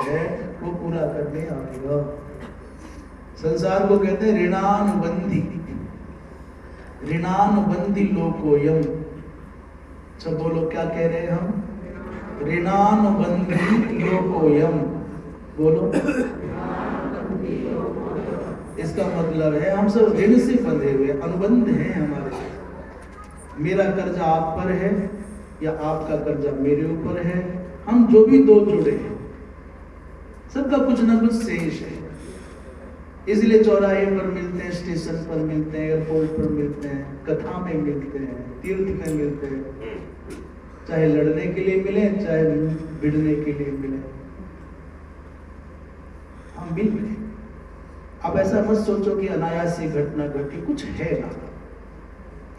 है वो पूरा करने आएगा। संसार को कहते हैं ऋणानुबंधी, ऋणानुबंधी लोकोयम। सब बोलो क्या कह रहे हैं हम? ऋणानुबंधी लोकोयम। बोलो। इसका मतलब है हम सब ऋण से बंधे हुए, अनुबंध हैं हमारे। मेरा कर्जा आप पर है या आपका कर्जा मेरे ऊपर है, हम जो भी दो जुड़े हैं सबका कुछ ना कुछ शेष है। इसलिए चौराहे पर मिलते हैं, स्टेशन पर मिलते हैं, एयरपोर्ट पर मिलते हैं, कथा में मिलते हैं, तीर्थ में मिलते हैं, चाहे लड़ने के लिए मिले चाहे भिड़ने के लिए मिले, हम मिल गए। अब ऐसा मत सोचो कि अनायास से घटना घटी, कुछ है ना।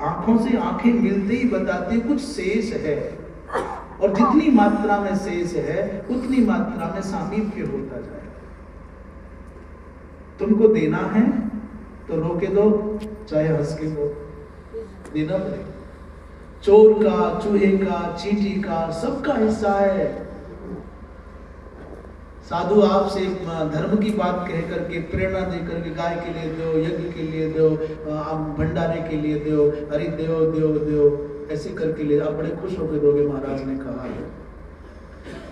आंखों से आंखें मिलते ही बताते कुछ शेष है, और जितनी मात्रा में शेष है उतनी मात्रा में सामीप्य होता जाए। तुमको देना है तो रोके दो, चाहे हंस के दो, देना पड़ेगा। चोर का, चूहे का, चींटी का, सबका हिस्सा है। साधु आपसे धर्म की बात कह करके, प्रेरणा दे करके, गाय के लिए दो, यज्ञ के लिए दो, आप भंडारे के लिए दो, अरे दो दो दो, ऐसे करके ले, आप बड़े खुश होकर दोगे, महाराज ने कहा है।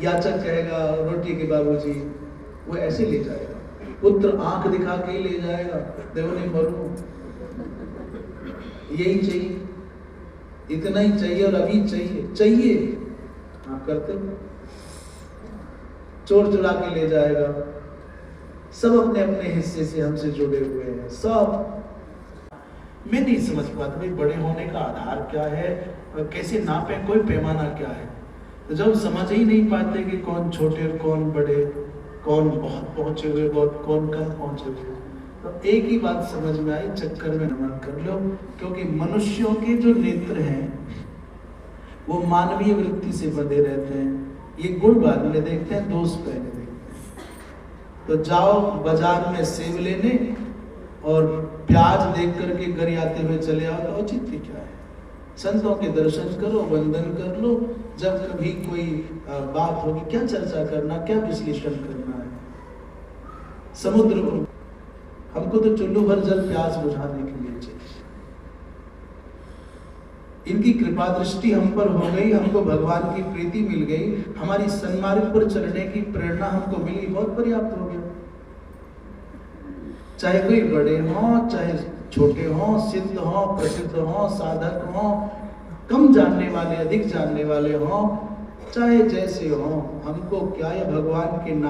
याचक कहेगा रोटी के बाबूजी, वो ऐसे ले जाएगा। पुत्र आंख दिखा के ही ले जाएगा, देव नहीं मरो, यही चाहिए, इतना ही चाहिए और अभी चाहिए आप करते हो। चोर चुरा के ले जाएगा। सब अपने अपने हिस्से से हमसे जुड़े हुए हैं। सब मैं नहीं समझ पाता भाई बड़े होने का आधार क्या है और कैसे नापे, कोई पैमाना क्या है। तो जब समझ ही नहीं पाते कि कौन छोटे और कौन बड़े, कौन बहुत पहुंचे हुए कौन कम पहुंचे हुए, तो एक ही बात समझ में आई, चक्कर में नमन कर लो। क्योंकि मनुष्यों के जो नेत्र हैं वो मानवीय वृत्ति से बंधे रहते हैं। ये गुण बाद में देखते हैं, दोष पहले देखते हैं। तो जाओ बाजार में सेब लेने और प्याज देख करके घर आते हुए चले आओ तो औचित्य क्या है? संतों के दर्शन करो, वंदन कर लो। जब कभी कोई बात होगी, क्या चर्चा करना, क्या विश्लेषण करना है। समुद्र, हमको तो चुल्लू भर जल प्यास बुझाने के लिए चाहिए। इनकी कृपा दृष्टि हम पर हो गई, हमको भगवान की प्रीति मिल गई, हमारी सन्मार्ग पर चलने की प्रेरणा हमको मिली, बहुत पर्याप्त हो गया। चाहे कोई बड़े हों, चाहे छोटे हों, सिद्ध हों, प्रसिद्ध हों, साधक हों, कम जानने वाले, अधिक जानने वाले हों, चाहे जैसे हों, हमको क्या है, भगवान के नाम